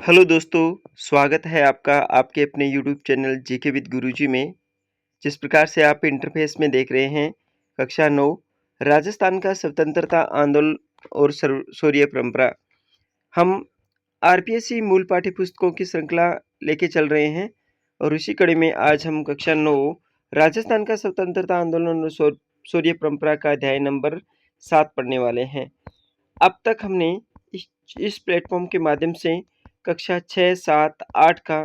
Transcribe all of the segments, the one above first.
Hello दोस्तों, स्वागत है आपका आपके अपने यूट्यूब चैनल जीके विद गुरुजी में। जिस प्रकार से आप इंटरफेस में देख रहे हैं, कक्षा 9 राजस्थान का स्वतंत्रता आंदोलन और शौर्य परंपरा। हम आरपीएससी मूल पाठ्य पुस्तकों की श्रृंखला लेके चल रहे हैं और उसी कड़ी में आज हम कक्षा 9 राजस्थान का स्वतंत्रता आंदोलन और शौर्य परंपरा का अध्याय नंबर 7 पढ़ने वाले हैं। अब तक हमने इस प्लेटफॉर्म के माध्यम से कक्षा 6, 7, 8 का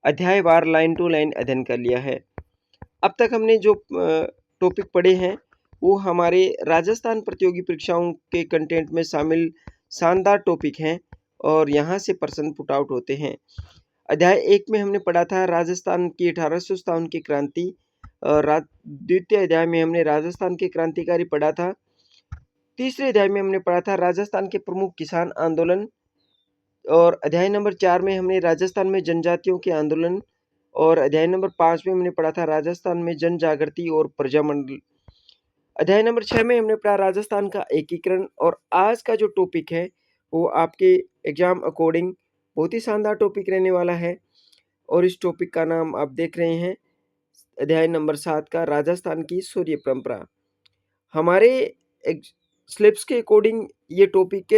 अध्यायवार लाइन टू लाइन अध्ययन कर लिया है। अब तक हमने जो टॉपिक पढ़े हैं वो हमारे राजस्थान प्रतियोगी परीक्षाओं के कंटेंट में शामिल शानदार टॉपिक हैं और यहाँ से प्रश्न पुट आउट होते हैं। अध्याय 1 में हमने पढ़ा था राजस्थान की 1857 की क्रांति और द्वितीय अध्याय में हमने राजस्थान के क्रांतिकारी पढ़ा था। तीसरे अध्याय में हमने पढ़ा था राजस्थान के प्रमुख किसान आंदोलन और अध्याय नंबर 4 में हमने राजस्थान में जनजातियों के आंदोलन और अध्याय नंबर 5 में हमने पढ़ा था राजस्थान में जन जागृति और प्रजामंडल। अध्याय नंबर 6 में हमने पढ़ा राजस्थान का एकीकरण और आज का जो टॉपिक है वो आपके एग्जाम अकॉर्डिंग बहुत ही शानदार टॉपिक रहने वाला है और इस टॉपिक का नाम आप देख रहे हैं अध्याय नंबर 7 का राजस्थान की शौर्य परंपरा। हमारे स्लिप्स के अकॉर्डिंग ये टॉपिक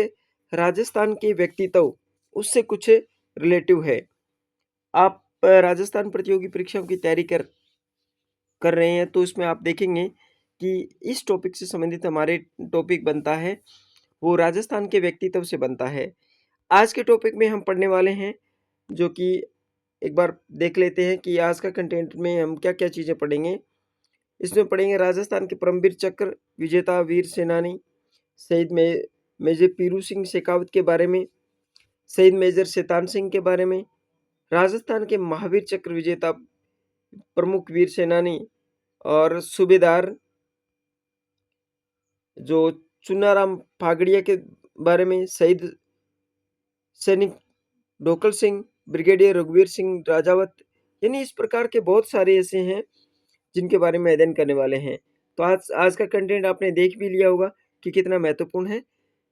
राजस्थान के व्यक्तित्व उससे कुछ रिलेटिव है। आप राजस्थान प्रतियोगी परीक्षाओं की तैयारी कर रहे हैं तो इसमें आप देखेंगे कि इस टॉपिक से संबंधित हमारे टॉपिक बनता है वो राजस्थान के व्यक्तित्व से बनता है। आज के टॉपिक में हम पढ़ने वाले हैं जो कि एक बार देख लेते हैं कि आज का कंटेंट में हम क्या क्या चीज़ें पढ़ेंगे। इसमें पढ़ेंगे राजस्थान के परमवीर चक्र विजेता वीर सेनानी शहीद मेजर पीरू सिंह शेखावत के बारे में, शहीद मेजर शैतान सिंह के बारे में, राजस्थान के महावीर चक्र विजेता प्रमुख वीर सेनानी और सूबेदार जो चुनाराम फागड़िया के बारे में, शहीद सैनिक डोकल सिंह, ब्रिगेडियर रघुवीर सिंह राजावत, यानी इस प्रकार के बहुत सारे ऐसे हैं जिनके बारे में अध्ययन करने वाले हैं। तो आज का कंटेंट आपने देख भी लिया होगा कि कितना महत्वपूर्ण है।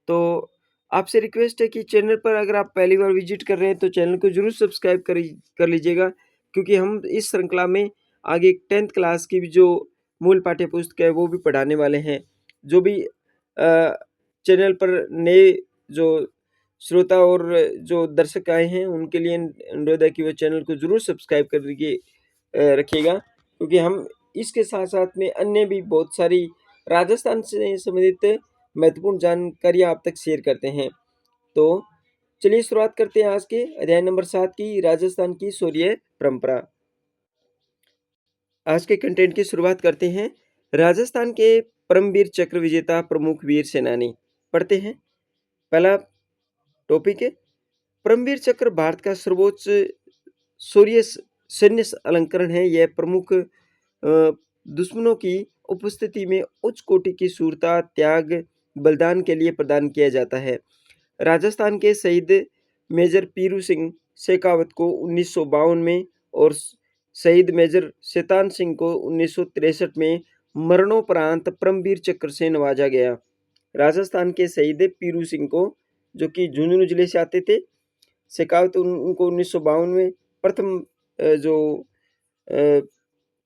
तो आपसे रिक्वेस्ट है कि चैनल पर अगर आप पहली बार विजिट कर रहे हैं तो चैनल को जरूर सब्सक्राइब कर लीजिएगा क्योंकि हम इस श्रृंखला में आगे 10th क्लास की भी जो मूल पाठ्य पुस्तक है वो भी पढ़ाने वाले हैं। जो भी चैनल पर नए जो श्रोता और जो दर्शक आए हैं उनके लिए अनुरोध है कि वो चैनल को जरूर सब्सक्राइब करके रखिएगा क्योंकि हम इसके साथ साथ में अन्य भी बहुत सारी राजस्थान से संबंधित महत्वपूर्ण जानकारी आप तक शेयर करते हैं। तो चलिए शुरुआत करते हैं आज के अध्याय नंबर 7 की राजस्थान की शौर्य परंपरा। आज के कंटेंट की शुरुआत करते हैं राजस्थान के परमवीर चक्र विजेता प्रमुख वीर सेनानी। पढ़ते हैं। पहला टॉपिक है परमवीर चक्र भारत का सर्वोच्च शौर्य सैन्य अलंकरण है। यह प्रमुख दुश्मनों की उपस्थिति में उच्च कोटि की शूरता त्याग बलिदान के लिए प्रदान किया जाता है। राजस्थान के शहीद मेजर पीरू सिंह शेखावत को 1952 में और शहीद मेजर शैतान सिंह को 1963 में मरणोपरांत परमवीर चक्र से नवाजा गया। राजस्थान के शहीद पीरू सिंह को जो कि झुंझुनू जिले से आते थे, शेखावत उनको 1952 में प्रथम जो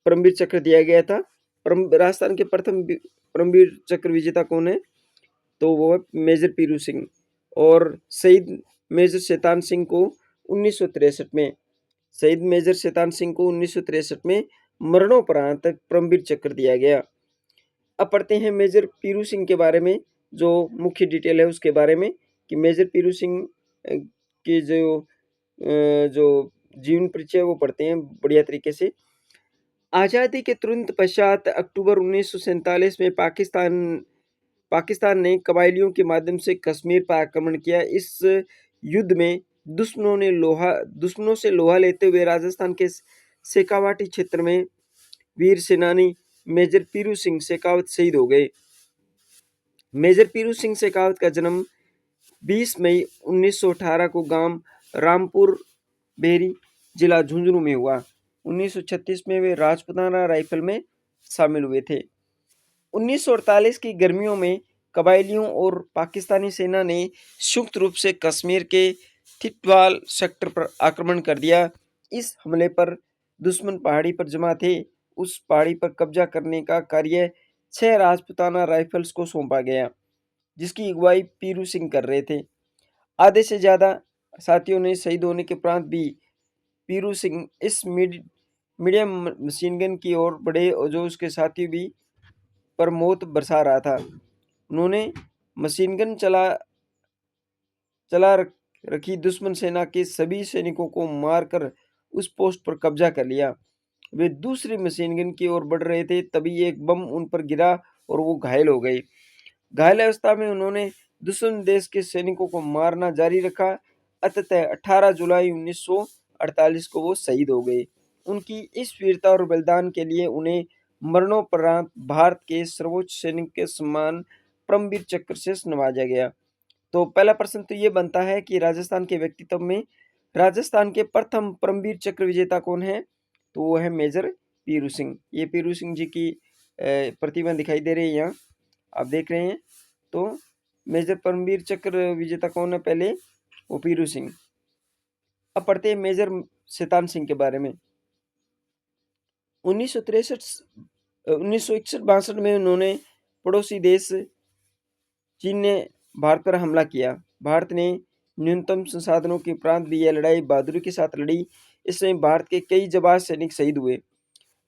परमवीर चक्र दिया गया था। राजस्थान के प्रथम परमवीर चक्र विजेता कौन है तो वो है मेजर पीरू सिंह और शहीद मेजर शैतान सिंह को 1963 में शहीद मेजर शैतान सिंह को 1963 में मरणोपरांत परमवीर चक्र दिया गया। अब पढ़ते हैं मेजर पीरू सिंह के बारे में जो मुख्य डिटेल है उसके बारे में कि मेजर पीरू सिंह की जो जीवन परिचय वो पढ़ते हैं बढ़िया तरीके से। आज़ादी के तुरंत पश्चात अक्टूबर 1947 में पाकिस्तान ने कबायलियों के माध्यम से कश्मीर पर आक्रमण किया। इस युद्ध में दुश्मनों से लोहा लेते हुए राजस्थान के शेखावाटी क्षेत्र में वीर सेनानी मेजर पीरू सिंह शेखावत शहीद हो गए। मेजर पीरू सिंह शेखावत का जन्म 20 मई 1918 को गांव रामपुर बेरी जिला झुंझुनू में हुआ। 1936 में वे राजपुताना राइफल में शामिल हुए थे। 1948 की गर्मियों में कबायलियों और पाकिस्तानी सेना ने संयुक्त रूप से कश्मीर के थिटवाल सेक्टर पर आक्रमण कर दिया। इस हमले पर दुश्मन पहाड़ी पर जमा थे। उस पहाड़ी पर कब्जा करने का कार्य 6 राजपूताना राइफल्स को सौंपा गया, जिसकी अगुवाई पीरू सिंह कर रहे थे। आधे से ज्यादा साथियों ने शहीद होने के उपरांत भी पीरू सिंह इस मीडियम मशीन गन की ओर बढ़े और जो उसके साथी भी पर मौत बरसा रहा था। उन्होंने मशीन गन चला रखी दुश्मन सेना के सभी सैनिकों को मारकर उस पोस्ट पर कब्जा कर लिया। वे दूसरी मशीन गन की ओर बढ़ रहे थे, तभी एक बम उन पर गिरा और वो घायल हो गए। घायल अवस्था में उन्होंने दुश्मन देश के सैनिकों को मारना जारी रखा। अंततः 18 जुलाई 1948 को वो शहीद हो गए। उनकी इस वीरता और बलिदान के लिए उन्हें मरणोपरांत भारत के सर्वोच्च सैनिक के सम्मान परमवीर चक्र से नवाजा गया। तो पहला प्रश्न तो ये बनता है कि राजस्थान के व्यक्तित्व में राजस्थान के प्रथम परमवीर चक्र विजेता कौन है? तो वो है मेजर पीरू सिंह। ये पीरू सिंह जी की प्रतिमा दिखाई दे रही है यहाँ, आप देख रहे हैं। तो मेजर परमवीर चक्र विजेता कौन है? पहले वो पीरू सिंह। अब पढ़ते हैं मेजर शैतान सिंह के बारे में। 1961-62 में उन्होंने पड़ोसी देश चीन ने भारत पर हमला किया। भारत ने न्यूनतम संसाधनों के उपरांत भी यह लड़ाई बहादुरी के साथ लड़ी। इसमें भारत के कई जाबाज सैनिक शहीद हुए।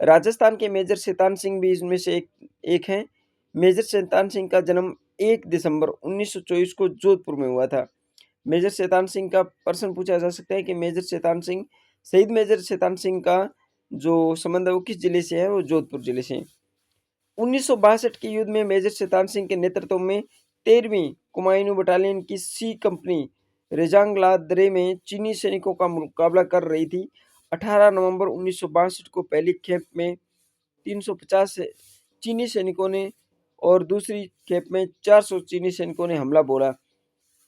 राजस्थान के मेजर शैतान सिंह भी इसमें से एक हैं। मेजर शैतान सिंह का जन्म 1 दिसंबर 1924 को जोधपुर में हुआ था। मेजर शैतान सिंह का प्रश्न पूछा जा सकता है कि मेजर शैतान सिंह, शहीद मेजर शैतान सिंह का जो संबंध है वो किस जिले से है? वो जोधपुर जिले से। 1962 के युद्ध में मेजर शैतान सिंह के नेतृत्व में 13वीं कुमायूं बटालियन की सी कंपनी रेजांगला दरे में चीनी सैनिकों का मुकाबला कर रही थी। 18 नवंबर 1962 को पहली खेप में 350 चीनी सैनिकों ने और दूसरी खेप में 400 चीनी सैनिकों ने हमला बोला,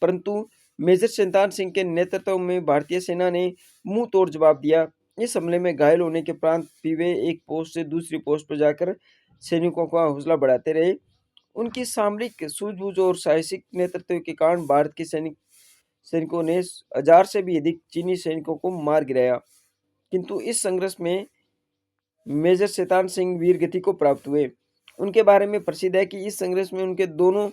परंतु मेजर शैतान सिंह के नेतृत्व में भारतीय सेना ने मुंह तोड़ जवाब दिया। इस हमले में घायल होने के उपरांत भी वे एक पोस्ट से दूसरी पोस्ट पर जाकर सैनिकों का हौसला बढ़ाते रहे। उनकी सामरिक सूझबूझ और साहसिक नेतृत्व के कारण भारत के सैनिकों ने 1000 से भी अधिक चीनी सैनिकों को मार गिराया, किंतु इस संघर्ष में मेजर शैतान सिंह वीर गति को प्राप्त हुए। उनके बारे में प्रसिद्ध है कि इस संघर्ष में उनके दोनों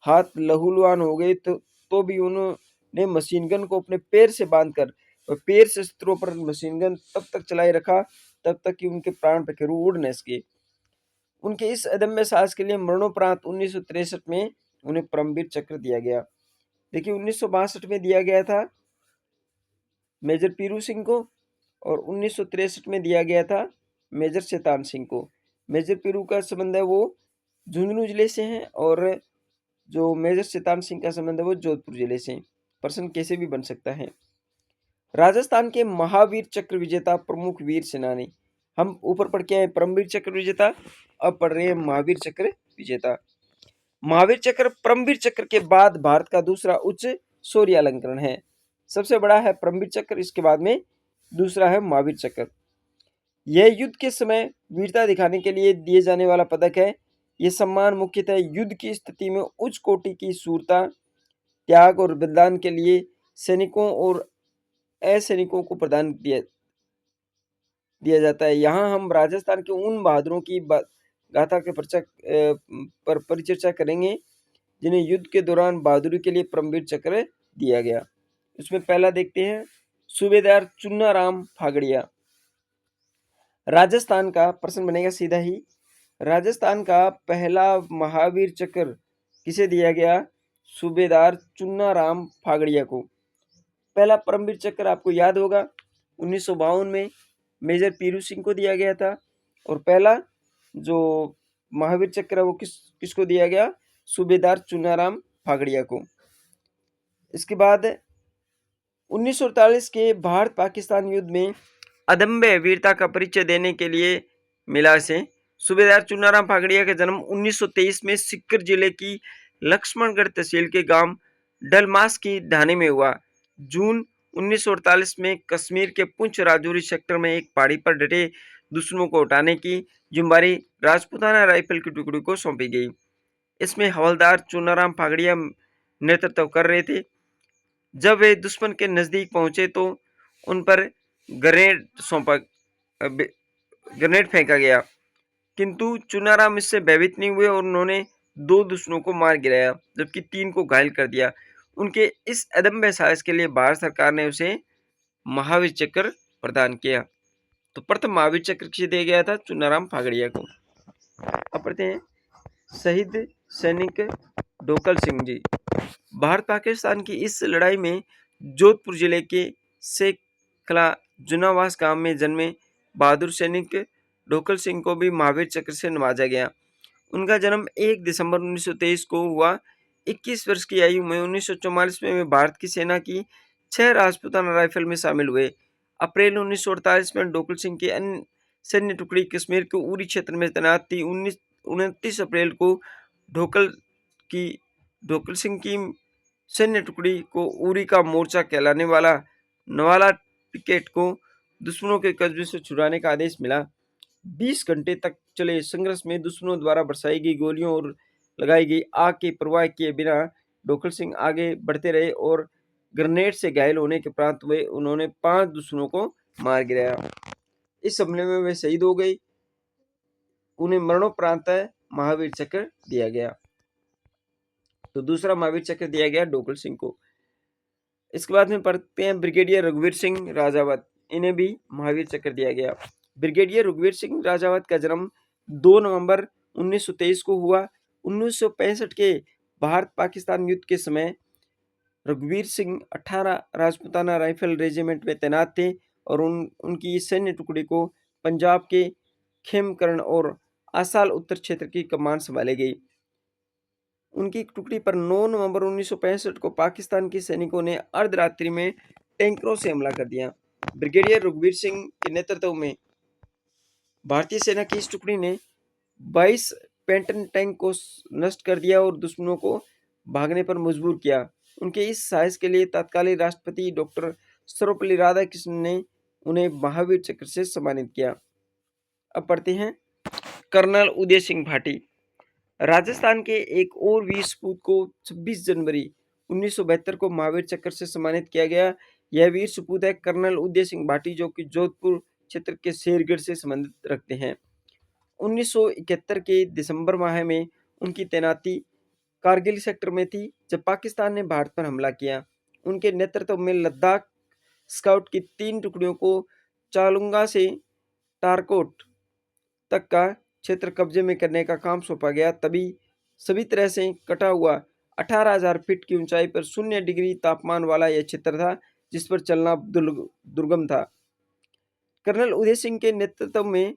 हाथ लहूलुहान हो गए, तो भी उन्होंने मशीन गन को अपने पैर से बांधकर और पैर से शत्रुओं पर मशीन गन तब तक चलाए रखा तब तक कि उनके प्राण पखेरु उड़ न सके। उनके इस अदम्य साहस के लिए मरणोपरांत 1963 में उन्हें परमवीर चक्र दिया गया। देखिए 1962 में दिया गया था मेजर पीरू सिंह को और 1963 में दिया गया था मेजर शैतान सिंह को। मेजर पीरू का संबंध है वो झुंझुनू जिले से है और जो मेजर शैतान सिंह का संबंध है वो जोधपुर जिले से। प्रश्न कैसे भी बन सकता है। राजस्थान के महावीर चक्र विजेता प्रमुख वीर सेनानी। हम ऊपर पढ़ के आए परमवीर चक्र विजेता, अब पढ़ रहे हैं महावीर चक्र विजेता। महावीर चक्र परमवीर चक्र के बाद भारत का दूसरा उच्च शौर्य अलंकरण है। सबसे बड़ा है परमवीर चक्र, इसके बाद में दूसरा है महावीर चक्र। यह युद्ध के समय वीरता दिखाने के लिए दिए जाने वाला पदक है। यह सम्मान मुख्यतः युद्ध की स्थिति में उच्च कोटि की शूरता, त्याग और बलिदान के लिए सैनिकों और असैनिकों को प्रदान दिया जाता है। यहाँ हम राजस्थान के उन बहादुरों की गाथा के पर परिचर्चा करेंगे जिन्हें युद्ध के दौरान बहादुरी के लिए परमवीर चक्र दिया गया। इसमें पहला देखते हैं सूबेदार चुन्नाराम फागड़िया। राजस्थान का प्रश्न बनेगा सीधा ही, राजस्थान का पहला महावीर चक्र किसे दिया गया? सूबेदार चुन्नाराम फागड़िया को। पहला परमवीर चक्र आपको याद होगा 1952 में मेजर पीरू सिंह को दिया गया था और पहला जो महावीर चक्र है वो किसको दिया गया? सूबेदार चुन्नाराम फागड़िया को। इसके बाद 1948 के भारत पाकिस्तान युद्ध में अदम्य वीरता का परिचय देने के लिए मिला से सूबेदार चुन्नाराम फागड़िया का जन्म 1923 में सीकर जिले की लक्ष्मणगढ़ तहसील के गांव डलमास की ढाणी में हुआ। जून 1948 में कश्मीर के पुंछ राजौरी सेक्टर में एक पहाड़ी पर डटे दुश्मनों को उठाने की जिम्मेदारी राजपूताना राइफल की टुकड़ी को सौंपी गई। इसमें हवलदार चुन्नाराम फागड़िया नेतृत्व कर रहे थे। जब वे दुश्मन के नजदीक पहुंचे तो उन पर ग्रेनेड सौंपा ग्रेनेड फेंका गया, किंतु चुनाराम इससे भयभीत नहीं हुए और उन्होंने 2 दुश्मनों को मार गिराया जबकि 3 को घायल कर दिया। उनके इस अदम्य साहस के लिए भारत सरकार ने उसे महावीर चक्र प्रदान किया। तो प्रथम महावीर चक्र किसे दिया गया था? चुनाराम फागड़िया को। अब पढ़ते हैं शहीद सैनिक डोकल सिंह जी। भारत पाकिस्तान की इस लड़ाई में जोधपुर जिले के शेखला जुनावास गांव में जन्मे बहादुर सैनिक डोकल सिंह को भी महावीर चक्र से नवाजा गया। उनका जन्म 1 दिसंबर 1923 को हुआ। 21 वर्ष की आयु में 1944 में वे भारत की सेना की 6 राजपूताना राइफल में शामिल हुए। अप्रैल 1948 में डोकल सिंह की अन्य सैन्य टुकड़ी कश्मीर के उरी क्षेत्र में तैनात थी। 29 अप्रैल को ढोकल सिंह की सैन्य टुकड़ी को उरी का मोर्चा कहलाने वाला नवाला पिकेट को दुश्मनों के कब्जे से छुड़ाने का आदेश मिला। 20 घंटे तक चले संघर्ष में दुश्मनों द्वारा बरसाई गई गोलियों और लगाई गई आग की परवाह किए बिना डोकल सिंह आगे बढ़ते रहे और ग्रेनेड से घायल होने के प्रांत हुए उन्होंने 5 दुश्मनों को मार गिराया। इस हमले में वे शहीद हो गई। उन्हें मरणोपरांत महावीर चक्र दिया गया। तो दूसरा महावीर चक्र दिया गया डोकल सिंह को। इसके बाद में पढ़ते हैं ब्रिगेडियर रघुवीर सिंह राजावत, इन्हें भी महावीर चक्र दिया गया। ब्रिगेडियर रघुवीर सिंह राजावत का जन्म 2 नवंबर 1923 को हुआ। 1965 के भारत पाकिस्तान युद्ध के समय रघुवीर सिंह 18 राजपूताना राइफल रेजिमेंट में तैनात थे और उनकी सैन्य टुकड़ी को पंजाब के खेमकरण और आसाल उत्तर क्षेत्र की कमान संभाली गई। उनकी टुकड़ी पर 9 नवंबर 1965 को पाकिस्तान के सैनिकों ने अर्धरात्रि में टैंकरों से हमला कर दिया। ब्रिगेडियर रघुवीर सिंह के नेतृत्व में भारतीय सेना की इस टुकड़ी ने 22 पेंटन टैंक को नष्ट कर दिया और दुश्मनों को भागने पर मजबूर किया। उनके इस साहस के लिए तत्कालीन राष्ट्रपति डॉक्टर सर्वपल्ली राधाकृष्णन ने उन्हें महावीर चक्र से सम्मानित किया। अब पढ़ते हैं कर्नल उदय सिंह भाटी। राजस्थान के एक और वीर सपूत को 26 जनवरी 1972 को महावीर चक्र से सम्मानित किया गया। यह वीर सपूत है कर्नल उदय सिंह भाटी, जो कि जोधपुर क्षेत्र के शेरगढ़ से संबंधित रखते हैं। 1971 के दिसंबर माह में उनकी तैनाती कारगिल सेक्टर में थी जब पाकिस्तान ने भारत पर हमला किया। उनके नेतृत्व में लद्दाख स्काउट की 3 टुकड़ियों को चालुंगा से टारकोट तक का क्षेत्र कब्जे में करने का काम सौंपा गया। तभी सभी तरह से कटा हुआ 18,000 फीट की ऊंचाई पर 0 डिग्री तापमान वाला यह क्षेत्र था जिस पर चलना दुर्गम था। कर्नल उदय सिंह के नेतृत्व में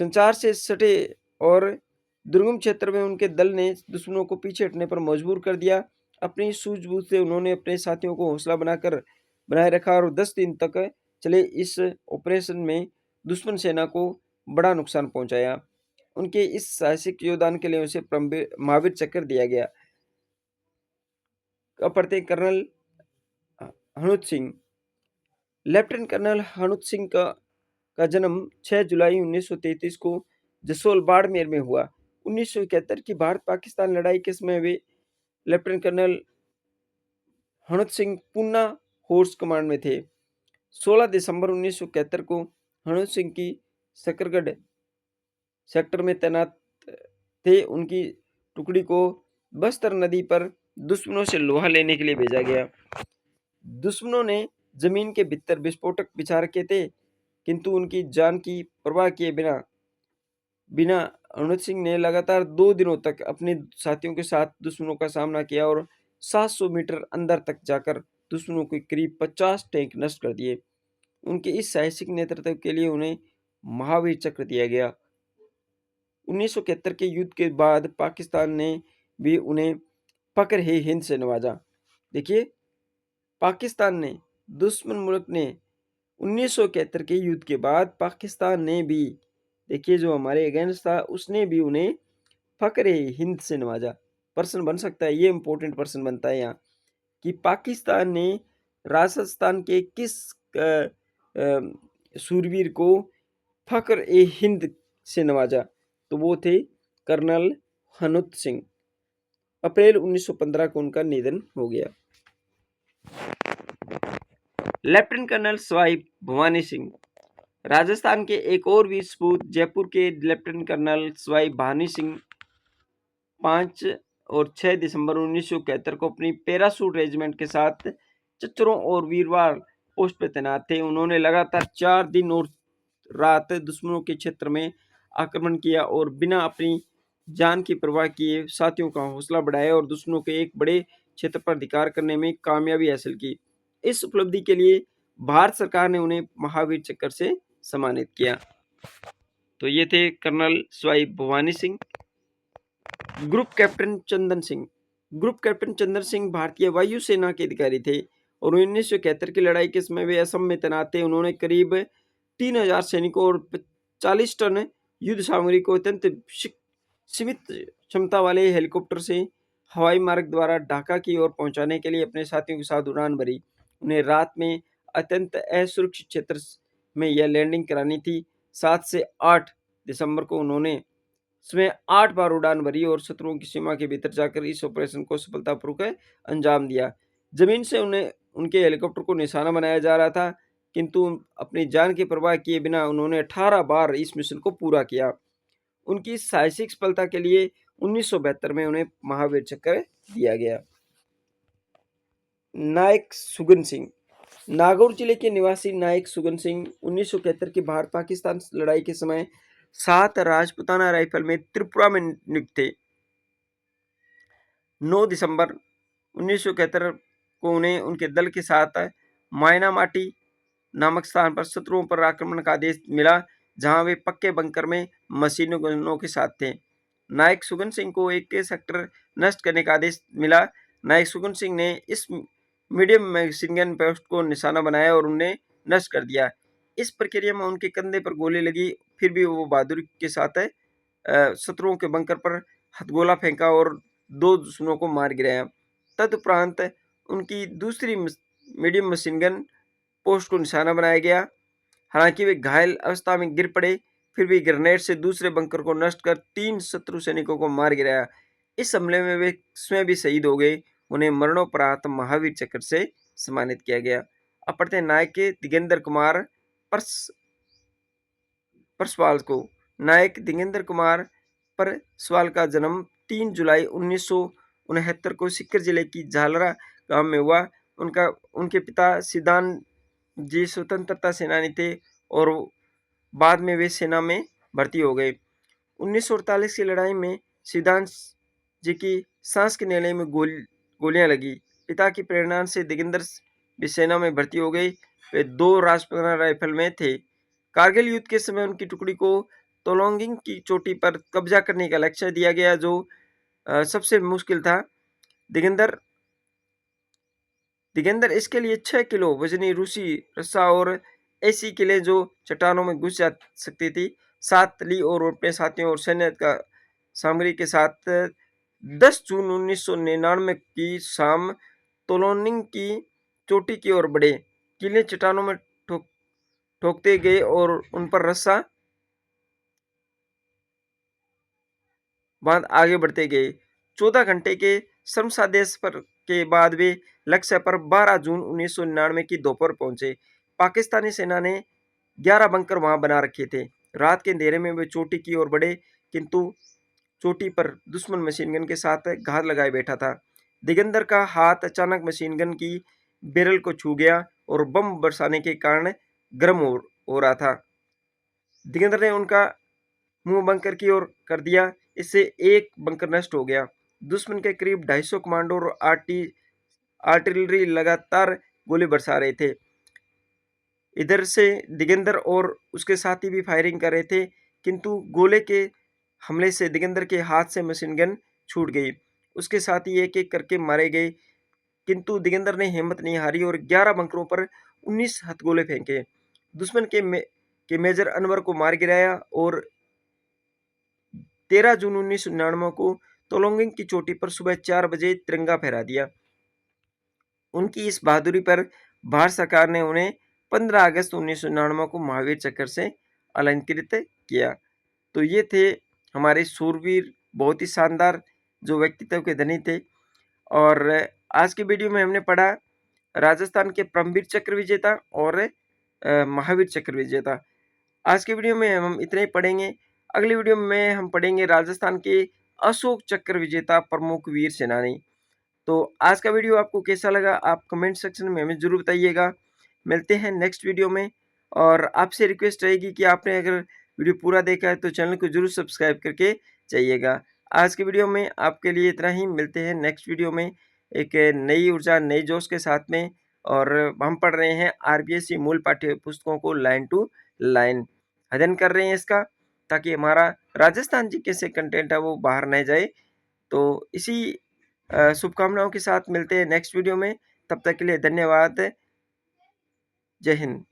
संचार से सटे और दुर्गम क्षेत्र में उनके दल ने दुश्मनों को पीछे हटने पर मजबूर कर दिया। अपनी सूझबूझ से उन्होंने अपने साथियों को हौसला बनाए रखा और 10 दिन तक चले इस ऑपरेशन में दुश्मन सेना को बड़ा नुकसान पहुंचाया। उनके इस साहसिक योगदान के लिए उसे महावीर चक्र दिया गया। अब पढ़ते हैं colonel Hanut Singh. Lieutenant colonel Hanut Singh का जन्म 6 जुलाई 1933 को जसोल बाड़मेर में हुआ। 1971 की भारत पाकिस्तान लड़ाई के समय वे lieutenant colonel Hanut Singh Poona horse command में थे। 16 दिसंबर 1971 को हनुत सिंह की सकरगढ़ सेक्टर में तैनात थे। उनकी टुकड़ी को बस्तर नदी पर दुश्मनों से लोहा लेने के लिए भेजा गया। दुश्मनों ने जमीन के भीतर विस्फोटक बिछा रखे थे, किंतु उनकी जान की परवाह किए बिना हनुत सिंह ने लगातार 2 दिनों तक अपने साथियों के साथ दुश्मनों का सामना किया और 700 मीटर अंदर तक जाकर दुश्मनों के करीब 50 टैंक नष्ट कर दिए। उनके इस साहसिक नेतृत्व के लिए उन्हें महावीर चक्र दिया गया। 1971 के युद्ध के बाद पाकिस्तान ने भी उन्हें फक्र ए हिंद से नवाजा। देखिए, पाकिस्तान ने, दुश्मन मुल्क ने 1971 के युद्ध के बाद पाकिस्तान ने भी, देखिए, जो हमारे अगेंस्ट था उसने भी उन्हें फक्र ए हिंद से नवाजा। प्रश्न बन सकता है, ये इंपॉर्टेंट प्रश्न बनता है यहाँ कि पाकिस्तान ने राजस्थान के किस सूरवीर को फक्र ए हिंद से नवाजा? तो वो थे कर्नल हनुत सिंह। अप्रैल 1915 को उनका निधन हो गया। Lieutenant colonel Sawai Bhawani Singh. राजस्थान के एक और वीर सपूत जयपुर के लेफ्टिनेंट कर्नल सवाई भवानी सिंह 5 और 6 दिसंबर 1971 को अपनी पैरासूट रेजिमेंट के साथ चच्चरों और वीरवार पोस्ट पर तैनात थे। उन्होंने लगातार 4 दिन और रात दुश्मनों के क्षेत्र में आक्रमण किया और बिना अपनी जान की परवाह किए साथियों का हौसला बढ़ाया और दुश्मनों के एक बड़े क्षेत्र पर अधिकार करने में कामयाबी हासिल की। इस उपलब्धि के लिए भारत सरकार ने उन्हें महावीर चक्र से सम्मानित किया। तो ये थे colonel Sawai Bhawani Singh. Group captain Chandan Singh. Group captain Chandan Singh भारतीय वायुसेना के अधिकारी थे और 1971 की लड़ाई के समय वे असम में तैनात थे। उन्होंने करीब 3000 सैनिकों और 40 टन युद्ध सामग्री को अत्यंत सीमित क्षमता वाले हेलीकॉप्टर से हवाई मार्ग द्वारा ढाका की ओर पहुंचाने के लिए अपने साथियों के साथ उड़ान भरी। उन्हें रात में अत्यंत असुरक्षित क्षेत्र में यह लैंडिंग करानी थी। 7 से 8 दिसंबर को उन्होंने इसमें 8 बार उड़ान भरी और शत्रुओं की सीमा के भीतर जाकर इस ऑपरेशन को सफलतापूर्वक अंजाम दिया। जमीन से उन्हें उनके हेलीकॉप्टर को निशाना बनाया जा रहा था, किंतु अपनी जान की परवाह किए बिना उन्होंने 18 बार इस मिशन को पूरा किया। उनकी साहसिक सफलता के लिए 1972 में उन्हें महावीर चक्र दिया गया। नायक सुगन सिंह। नागौर जिले के निवासी नायक सुगन सिंह 1971 की भारत पाकिस्तान लड़ाई के समय 7 राजपुताना राइफल में त्रिपुरा में नियुक्त थे। 9 दिसंबर 1971 को उन्हें उनके दल के साथ मायनामाटी नामक स्थान पर शत्रुओं पर आक्रमण का आदेश मिला, जहां वे पक्के बंकर में मशीन गनों के साथ थे। नायक सुगन सिंह को एक सेक्टर नष्ट करने का आदेश मिला। नायक सुगन सिंह ने इस मीडियम मशीन गन पोस्ट को निशाना बनाया और उन्हें नष्ट कर दिया। इस प्रक्रिया में उनके कंधे पर गोली लगी, फिर भी वो बहादुरी के साथ शत्रुओं के बंकर पर हथगोला फेंका और 2 दुश्मनों को मार गिराया। तदुपरांत उनकी दूसरी मीडियम मशीन गन पोस्ट को निशाना बनाया गया। हालांकि वे घायल अवस्था में गिर पड़े, फिर भी ग्रेनेड से दूसरे बंकर को नष्ट कर 3 शत्रु सैनिकों को मार गिराया। इस हमले में वे स्वयं भी शहीद हो गए। उन्हें मरणोपरांत महावीर चक्र से सम्मानित किया गया। अब पढ़ते हैं नायक दिगेंद्र कुमार परसवाल को। नायक दिगेंद्र कुमार परसवाल का जन्म 3 जुलाई 1969 को सीकर जिले की झालरा गांव में हुआ। उनके पिता सिद्धांत जी स्वतंत्रता सेनानी थे और बाद में वे सेना में भर्ती हो गए। 1948 की लड़ाई में सिद्धांत जी की सांस के नेले में गोलियां लगी। पिता की प्रेरणा से दिगेंद्र भी सेना में भर्ती हो गए। वे 2 राजपुताना राइफल में थे। कारगिल युद्ध के समय उनकी टुकड़ी को तोलोंगिंग की चोटी पर कब्जा करने का लक्ष्य दिया गया, जो सबसे मुश्किल था। दिगेंद्र इसके लिए 6 किलो वजनी रूसी रस्सा और ऐसी किले जो चट्टानों में घुस जा सकती थी साथ ली और अपने साथियों और सैन्य का सामग्री के साथ 10 जून 1999 की शाम तोलोनिंग की चोटी की ओर बढ़े। किले चट्टानों में ठोकते गए और उन पर रस्सा बांध आगे बढ़ते गए। 14 घंटे के श्रमसाध्य पर के बाद वे लक्ष्य पर 12 जून 1999 की दोपहर पहुंचे। पाकिस्तानी सेना ने 11 बंकर वहां बना रखे थे। रात के अंधेरे में वे चोटी की ओर बढ़े, किंतु चोटी पर दुश्मन मशीन गन के साथ घात लगाए बैठा था। दिगंदर का हाथ अचानक मशीन गन की बैरल को छू गया और बम बरसाने के कारण गर्म हो रहा था। दिगंदर ने उनका मुंह बंकर की ओर कर दिया। इससे एक बंकर नष्ट हो गया। दुश्मन के करीब 250 कमांडो और आर्टिलरी लगातार गोली बरसा रहे थे। इधर से दिगंदर और उसके साथी भी फायरिंग कर रहे थे, किंतु गोले के हमले से दिगंदर के हाथ से मशीन गन छूट गई। उसके साथी एक एक करके मारे गए, किंतु दिगंदर ने हिम्मत नहीं हारी और 11 बंकरों पर 19 हथगोले फेंके। दुश्मन के मेजर अनवर को मार गिराया और 13 जून 1999 को तोलोंगिंग की चोटी पर सुबह 4 बजे तिरंगा फहरा दिया। उनकी इस बहादुरी पर भारत सरकार ने उन्हें 15 अगस्त 1999 को महावीर चक्र से अलंकृत किया। तो ये थे हमारे शूरवीर, बहुत ही शानदार जो व्यक्तित्व के धनी थे। और आज की वीडियो में हमने पढ़ा राजस्थान के परमवीर चक्र विजेता और महावीर चक्र विजेता। आज के वीडियो में हम इतने ही पढ़ेंगे। अगली वीडियो में हम पढ़ेंगे राजस्थान के अशोक चक्र विजेता प्रमुख वीर सेनानी। तो आज का वीडियो आपको कैसा लगा आप कमेंट सेक्शन में हमें ज़रूर बताइएगा। मिलते हैं नेक्स्ट वीडियो में, और आपसे रिक्वेस्ट रहेगी कि आपने अगर वीडियो पूरा देखा है तो चैनल को ज़रूर सब्सक्राइब करके जाइएगा। आज के वीडियो में आपके लिए इतना ही। मिलते हैं नेक्स्ट वीडियो में एक नई ऊर्जा नई जोश के साथ में। और हम पढ़ रहे हैं आरबीएससी मूल पाठ्य पुस्तकों को लाइन टू लाइन अध्ययन कर रहे हैं इसका, ताकि हमारा राजस्थान जी के से कंटेंट है वो बाहर न जाए। तो इसी शुभकामनाओं के साथ मिलते हैं नेक्स्ट वीडियो में। तब तक के लिए धन्यवाद। जय हिंद।